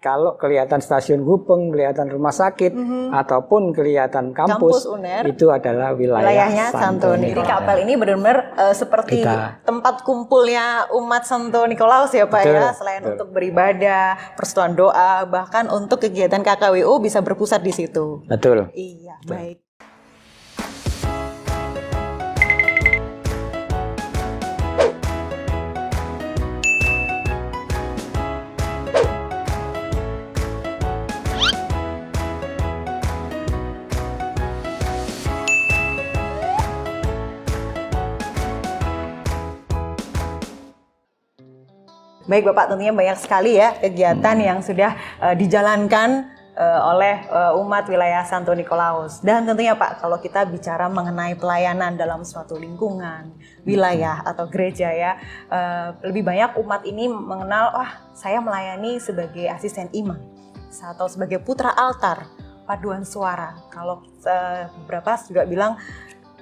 kalau kelihatan stasiun Gubeng, kelihatan rumah sakit, ataupun kelihatan kampus UNER, itu adalah wilayahnya Santo Nikolaus. Jadi kapel ini benar-benar seperti tempat kumpulnya umat Santo Nikolaus ya Pak. Betul, ya. Selain untuk beribadah, persetujuan doa, bahkan untuk kegiatan KKWU bisa berpusat di situ. Betul. Iya, baik. Baik Bapak, tentunya banyak sekali ya kegiatan yang sudah dijalankan oleh umat wilayah Santo Nikolaus. Dan tentunya Pak, kalau kita bicara mengenai pelayanan dalam suatu lingkungan, wilayah atau gereja ya, lebih banyak umat ini mengenal, saya melayani sebagai asisten imam atau sebagai putra altar, paduan suara. Kalau beberapa juga bilang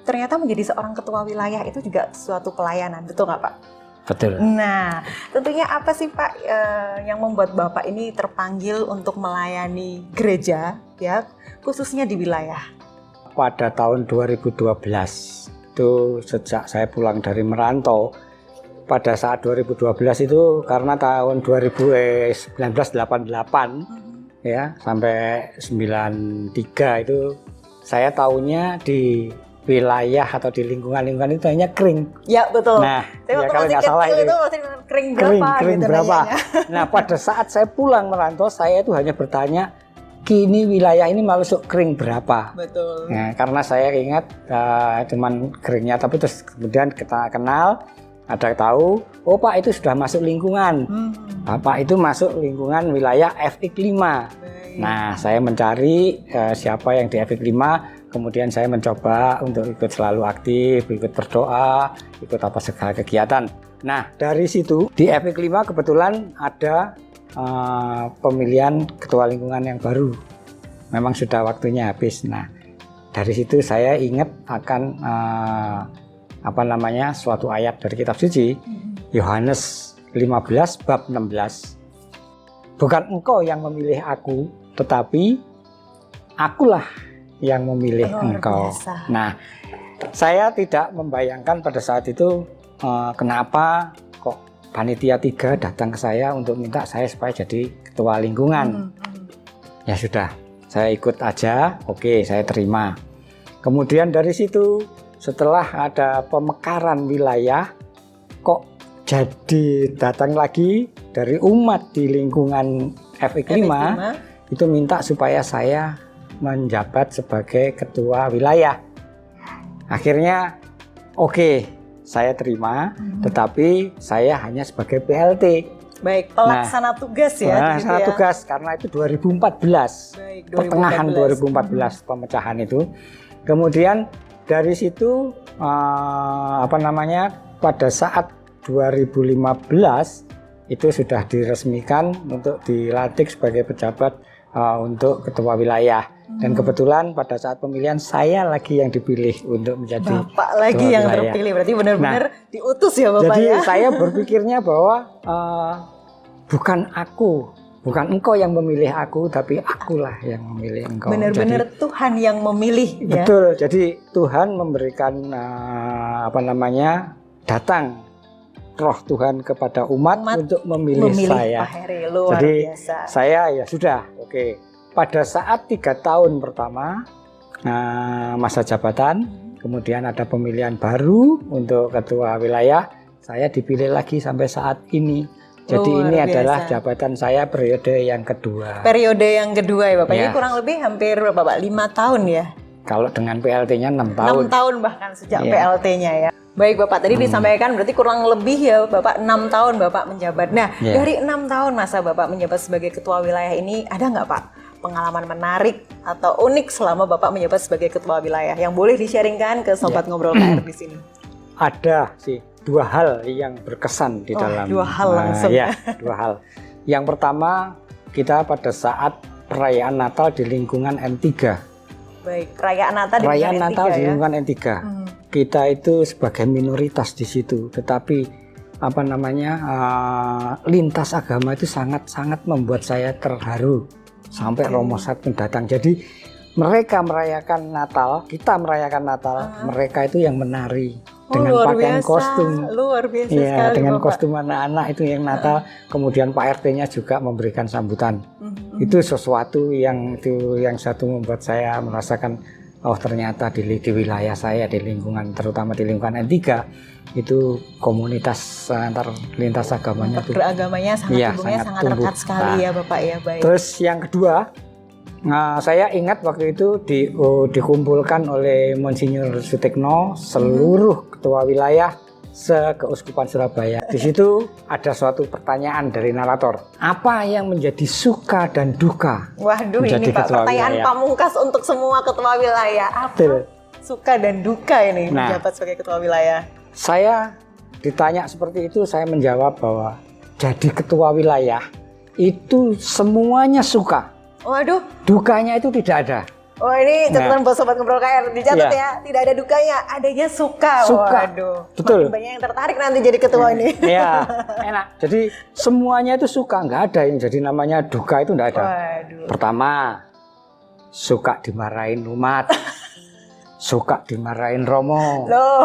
ternyata menjadi seorang ketua wilayah itu juga suatu pelayanan, betul nggak Pak? Betul. Nah, tentunya apa sih Pak yang membuat Bapak ini terpanggil untuk melayani gereja, ya, khususnya di wilayah? Pada tahun 2012, itu sejak saya pulang dari merantau, pada saat 2012 itu karena tahun 1988 ya sampai 93 itu saya tahunya di wilayah atau di lingkungan-lingkungan itu hanya kering. Ya betul. Nah, ya, kalau nggak salah itu masih kering berapa? Kering gitu berapa? Nah, pada saat saya pulang merantau, saya itu hanya bertanya, kini wilayah ini masuk kering berapa? Betul. Nah, karena saya ingat cuman keringnya, tapi terus kemudian kita kenal, ada tahu, oh Pak itu sudah masuk lingkungan. Bapak itu masuk lingkungan wilayah FX 5. Nah, saya mencari siapa yang di FX 5. Kemudian saya mencoba untuk ikut selalu aktif, ikut berdoa, ikut apa segala kegiatan. Nah, dari situ di FX 5 kebetulan ada pemilihan ketua lingkungan yang baru. Memang sudah waktunya habis. Nah, dari situ saya ingat akan suatu ayat dari kitab suci, Yohanes 15 bab 16. Bukan engkau yang memilih aku, tetapi akulah yang memilih engkau. Biasa. Nah, saya tidak membayangkan pada saat itu kenapa kok panitia 3 datang ke saya untuk minta saya supaya jadi ketua lingkungan. Ya sudah, saya ikut aja. Oke, saya terima. Kemudian dari situ setelah ada pemekaran wilayah, kok jadi datang lagi dari umat di lingkungan FX 5 itu minta supaya saya menjabat sebagai ketua wilayah. Akhirnya oke, saya terima, tetapi saya hanya sebagai PLT. Baik, pelaksana tugas ya. Pelaksana tugas karena itu 2014. Baik, 2014. Pertengahan 2014 pemecahan itu. Kemudian dari situ pada saat 2015 itu sudah diresmikan untuk dilantik sebagai pejabat untuk ketua wilayah. Dan kebetulan pada saat pemilihan saya lagi yang dipilih untuk menjadi Bapak lagi yang wilayah. terpilih, berarti benar-benar diutus ya Bapak. Jadi ya? saya berpikirnya bahwa bukan engkau yang memilih aku, tapi akulah yang memilih engkau. Benar-benar Tuhan yang memilih. Betul. Ya? Jadi Tuhan memberikan datang roh Tuhan kepada umat untuk memilih saya. Pak Heri, luar jadi biasa. Saya ya sudah, oke. Pada saat 3 tahun pertama masa jabatan, kemudian ada pemilihan baru untuk ketua wilayah, saya dipilih lagi sampai saat ini. Jadi luar ini biasa. adalah jabatan saya periode yang kedua. Periode yang kedua ya Bapak. Ya. Ini kurang lebih hampir berapa Pak? 5 tahun ya? Kalau dengan PLT-nya 6 tahun. 6 tahun bahkan sejak Ya. PLT-nya ya. Baik Bapak, tadi disampaikan berarti kurang lebih ya Bapak 6 tahun Bapak menjabat. Nah, dari 6 tahun masa Bapak menjabat sebagai ketua wilayah ini, ada nggak Pak pengalaman menarik atau unik selama Bapak menjabat sebagai ketua wilayah yang boleh di-sharingkan ke Sobat Ngobrol KR di sini? Ada sih 2 hal yang berkesan di dalam. 2 hal langsung. Ya, 2 hal. Yang pertama, kita pada saat perayaan Natal di lingkungan N3. Baik, perayaan Natal di lingkungan N3. Kita itu sebagai minoritas di situ, tetapi apa namanya lintas agama itu sangat membuat saya terharu sampai Romo Satpin datang. Jadi mereka merayakan Natal, kita merayakan Natal, mereka itu yang menari dengan pakaian kostum. Luar biasa ya, sekali, dengan Bapak. kostum anak-anak itu yang Natal. Kemudian Pak RT-nya juga memberikan sambutan. Itu sesuatu yang satu membuat saya merasakan, oh ternyata di wilayah saya, di lingkungan, terutama di lingkungan N3, itu komunitas antar lintas agamanya itu beragamanya sangat iya, hubungannya sangat tumbuh. rekat sekali ya Bapak ya. Baik. Terus yang kedua, saya ingat waktu itu dikumpulkan oleh Monsinyur Sutikno seluruh ketua wilayah se-Keuskupan Surabaya. Di situ ada suatu pertanyaan dari narator. Apa yang menjadi suka dan duka? Waduh, menjadi ini Pak ketua pertanyaan wilayah? pamungkas untuk semua ketua wilayah. Apa Betul. suka dan duka ini Nah. menjabat sebagai ketua wilayah? Saya ditanya seperti itu, saya menjawab bahwa jadi ketua wilayah itu semuanya suka. Waduh, Dukanya itu tidak ada. oh ini catatan buat Sobat Ngobrol KR. Dicatat Iya. ya, tidak ada dukanya, adanya suka. Suka. Waduh, Betul. makin banyak yang tertarik nanti jadi ketua ini. Iya, enak. Jadi semuanya itu suka, nggak ada yang jadi namanya duka itu nggak ada. Waduh. Pertama, suka dimarahin umat, suka dimarahin Romo, Loh.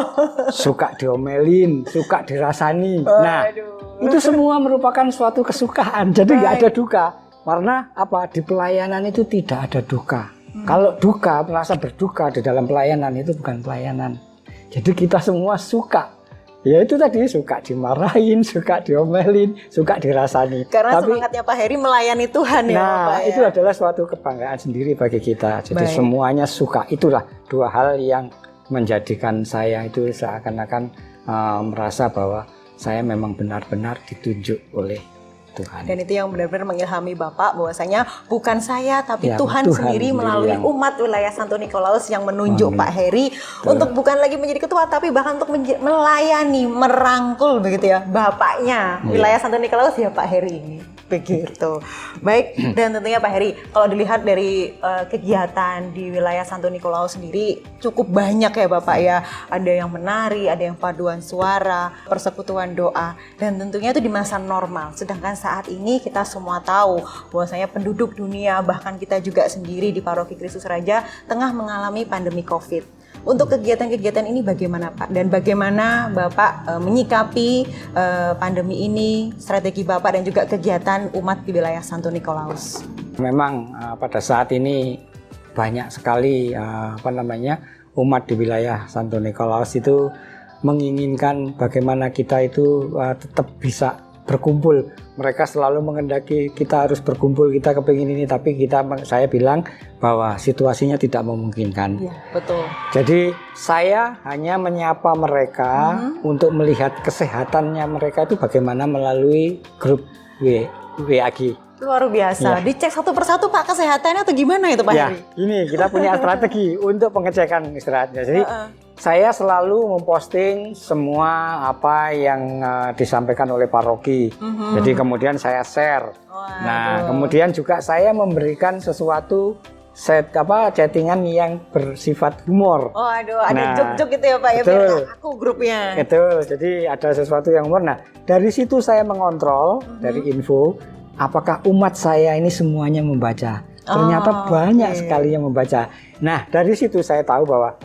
suka diomelin, suka dirasani. Nah, Waduh. itu semua merupakan suatu kesukaan. Jadi nggak ada duka. Karena apa? Di pelayanan itu tidak ada duka. Kalau duka, merasa berduka di dalam pelayanan itu bukan pelayanan. Jadi kita semua suka. Ya itu tadi, suka dimarahin, suka diomelin, suka dirasani. Karena semangatnya Pak Heri melayani Tuhan ya Nah, Bapak ya. itu adalah suatu kebanggaan sendiri bagi kita. Jadi Baik. semuanya suka. Itulah dua hal yang menjadikan saya itu seakan-akan merasa bahwa saya memang benar-benar ditunjuk oleh Tuhan. Dan itu yang benar-benar mengilhami Bapak bahwasanya bukan saya tapi Ya, Tuhan Tuhan sendiri sendiri melalui yang- umat wilayah Santo Nikolaus yang menunjuk Pak Heri untuk bukan lagi menjadi ketua tapi bahkan untuk melayani, merangkul begitu ya Bapaknya wilayah Santo Nikolaus ya Pak Heri ini. Begitu. Baik, dan tentunya Pak Heri, kalau dilihat dari kegiatan di wilayah Santo Nikolaus sendiri cukup banyak ya Bapak ya. Ada yang menari, ada yang paduan suara, persekutuan doa, dan tentunya itu di masa normal. Sedangkan saat ini kita semua tahu bahwasanya penduduk dunia, bahkan kita juga sendiri di Paroki Kristus Raja tengah mengalami pandemi COVID. Untuk kegiatan-kegiatan ini bagaimana Pak? Dan bagaimana Bapak menyikapi pandemi ini, strategi Bapak dan juga kegiatan umat di wilayah Santo Nikolaus? Memang pada saat ini banyak sekali umat di wilayah Santo Nikolaus itu menginginkan bagaimana kita itu tetap bisa berkumpul. Mereka selalu mengendaki kita harus berkumpul, kita kepingin ini, tapi saya bilang bahwa situasinya tidak memungkinkan. Iya, betul. Jadi saya hanya menyapa mereka untuk melihat kesehatannya mereka itu bagaimana melalui grup WAG. Luar biasa. Iya. Dicek satu persatu Pak kesehatannya atau gimana itu Pak Ya, Heri? ini kita punya strategi untuk pengecekan istirahatnya. Jadi saya selalu memposting semua apa yang disampaikan oleh paroki. Jadi kemudian saya share. Waduh. Nah, kemudian juga saya memberikan sesuatu chattingan yang bersifat humor. Oh aduh, ada Nah, jok-jok gitu ya Pak ya, betul. biar nggak aku grupnya. Betul, jadi ada sesuatu yang humor. Nah, dari situ saya mengontrol dari info apakah umat saya ini semuanya membaca. Ternyata banyak sekali yang membaca. Nah, dari situ saya tahu bahwa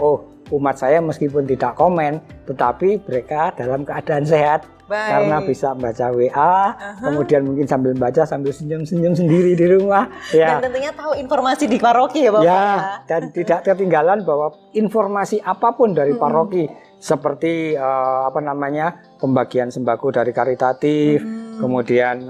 umat saya meskipun tidak komen, tetapi mereka dalam keadaan sehat. Baik. Karena bisa membaca WA, kemudian mungkin sambil baca sambil senyum-senyum sendiri di rumah. Ya. Dan tentunya tahu informasi di paroki ya Bapak ya. Dan tidak ketinggalan bahwa informasi apapun dari paroki seperti pembagian sembako dari karitatif, kemudian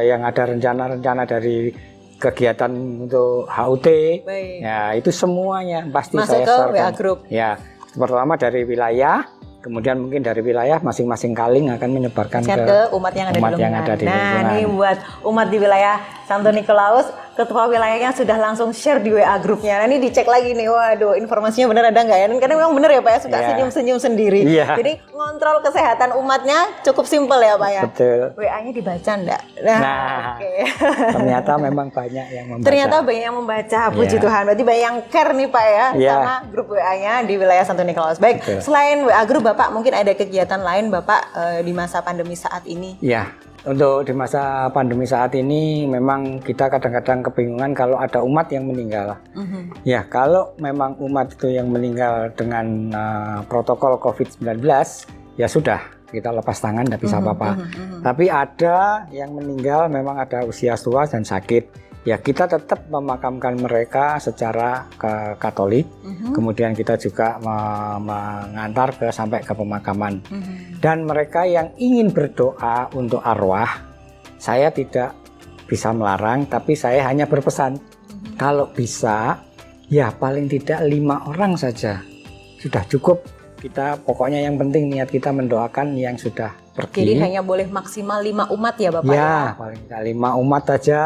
yang ada rencana-rencana dari kegiatan untuk HUT. Baik. Ya, itu semuanya pasti Masuk saya ke share. WA group. Ya, pertama dari wilayah, kemudian mungkin dari wilayah masing-masing kaling akan menyebarkan Share ke umat yang ada umat di yang lingkungan. ada di Nah, lingkungan. ini buat umat di wilayah Santo Nikolaus, ketua wilayahnya sudah langsung share di WA grupnya. Nah, ini dicek lagi nih, waduh informasinya benar ada nggak ya? Karena memang benar ya Pak ya, suka senyum-senyum sendiri. Jadi ngontrol kesehatan umatnya cukup simpel ya Pak ya. Betul. WA-nya dibaca enggak? Ternyata memang banyak yang membaca. Ternyata banyak yang membaca, puji Tuhan. Berarti banyak yang care nih Pak ya, sama grup WA-nya di wilayah Santo Nikolaus. Baik, selain WA grup Bapak, mungkin ada kegiatan lain Bapak di masa pandemi saat ini? Iya. Untuk di masa pandemi saat ini memang kita kadang-kadang kebingungan kalau ada umat yang meninggal. Ya, kalau memang umat itu yang meninggal dengan protokol COVID-19, ya sudah, kita lepas tangan, tidak bisa apa-apa. Tapi ada yang meninggal memang ada usia tua dan sakit. Ya, kita tetap memakamkan mereka secara Katolik. Kemudian kita juga mengantar sampai ke pemakaman. Dan mereka yang ingin berdoa untuk arwah, saya tidak bisa melarang, tapi saya hanya berpesan, kalau bisa, ya paling tidak 5 orang saja sudah cukup. Kita pokoknya yang penting niat kita mendoakan yang sudah pergi. Jadi hanya boleh maksimal 5 umat ya Bapak? Ya, paling tidak 5 umat saja.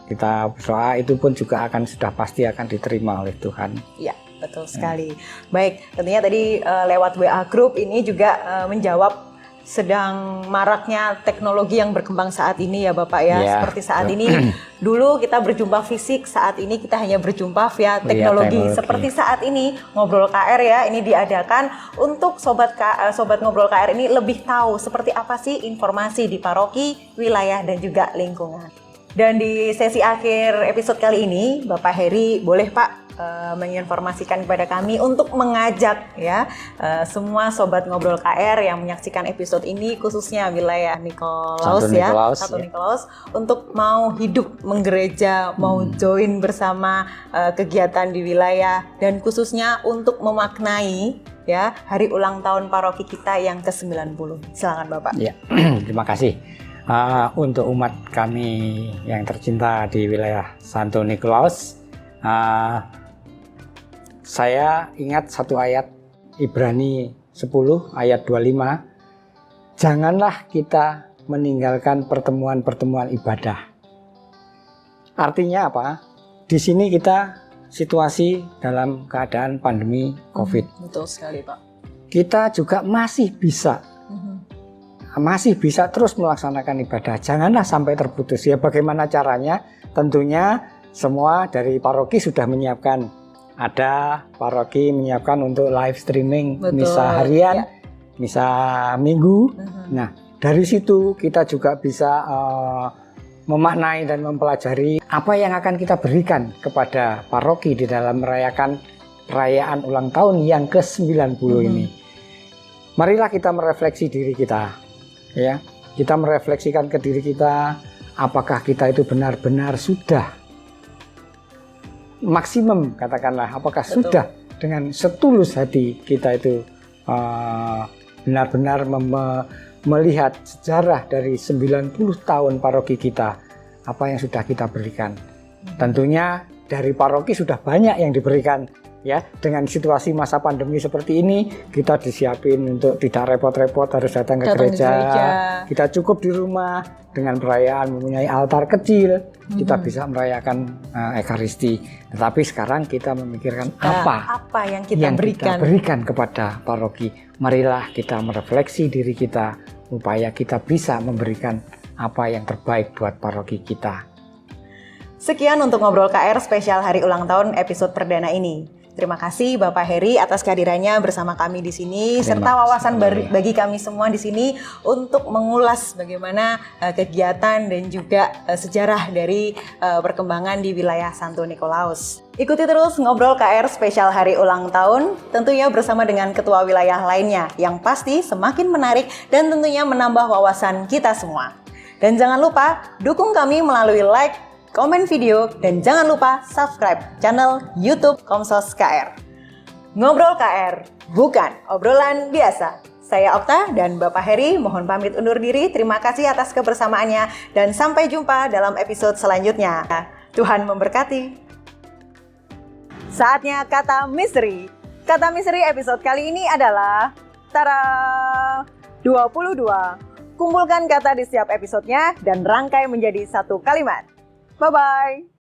Kita berdoa, itu pun juga sudah pasti akan diterima oleh Tuhan. Iya, betul sekali. Baik, tentunya tadi lewat WA Group ini juga menjawab sedang maraknya teknologi yang berkembang saat ini ya Bapak ya. Seperti saat ini, dulu kita berjumpa fisik, saat ini kita hanya berjumpa via teknologi. Seperti saat ini, Ngobrol KR ya, ini diadakan untuk Sobat Ngobrol KR ini lebih tahu seperti apa sih informasi di paroki, wilayah, dan juga lingkungan. Dan di sesi akhir episode kali ini, Bapak Heri boleh Pak menginformasikan kepada kami untuk mengajak ya semua Sobat Ngobrol KR yang menyaksikan episode ini, khususnya wilayah Santo Nikolaus, untuk mau hidup menggereja, mau join bersama kegiatan di wilayah, dan khususnya untuk memaknai ya hari ulang tahun paroki kita yang ke-90. Silakan Bapak. Ya, terima kasih. Untuk umat kami yang tercinta di wilayah Santo Nikolaus, saya ingat satu ayat Ibrani 10 ayat 25, janganlah kita meninggalkan pertemuan-pertemuan ibadah. Artinya apa? Di sini kita situasi dalam keadaan pandemi COVID. Betul sekali Pak. Kita juga masih bisa terus melaksanakan ibadah. Janganlah sampai terputus. Ya, bagaimana caranya? Tentunya semua dari paroki sudah menyiapkan. Ada paroki menyiapkan untuk live streaming misa harian, misa minggu. Nah, dari situ kita juga bisa memaknai dan mempelajari apa yang akan kita berikan kepada paroki di dalam merayakan perayaan ulang tahun yang ke-90 ini. Marilah kita merefleksi diri kita. Ya, kita merefleksikan ke diri kita, apakah kita itu benar-benar sudah maksimum, katakanlah, apakah sudah dengan setulus hati kita itu benar-benar melihat sejarah dari 90 tahun paroki kita, apa yang sudah kita berikan. Tentunya dari paroki sudah banyak yang diberikan. Ya, dengan situasi masa pandemi seperti ini, kita disiapin untuk tidak repot-repot harus datang ke gereja. Kita cukup di rumah dengan perayaan mempunyai altar kecil, kita bisa merayakan Ekaristi. Tetapi sekarang kita memikirkan apa yang kita berikan kepada paroki. Marilah kita merefleksi diri kita, upaya kita bisa memberikan apa yang terbaik buat paroki kita. Sekian untuk Ngobrol KR spesial hari ulang tahun episode perdana ini. Terima kasih Bapak Heri atas kehadirannya bersama kami di sini, serta wawasan bagi kami semua di sini untuk mengulas bagaimana kegiatan dan juga sejarah dari perkembangan di wilayah Santo Nikolaus. Ikuti terus Ngobrol KR spesial hari ulang tahun, tentunya bersama dengan ketua wilayah lainnya yang pasti semakin menarik dan tentunya menambah wawasan kita semua. Dan jangan lupa dukung kami melalui like, komen video, dan jangan lupa subscribe channel YouTube Komsos KR. Ngobrol KR, bukan obrolan biasa. Saya Okta dan Bapak Heri mohon pamit undur diri. Terima kasih atas kebersamaannya dan sampai jumpa dalam episode selanjutnya. Tuhan memberkati. Saatnya kata misteri. Kata misteri episode kali ini adalah Tara 22. Kumpulkan kata di setiap episodenya dan rangkai menjadi satu kalimat. Bye-bye.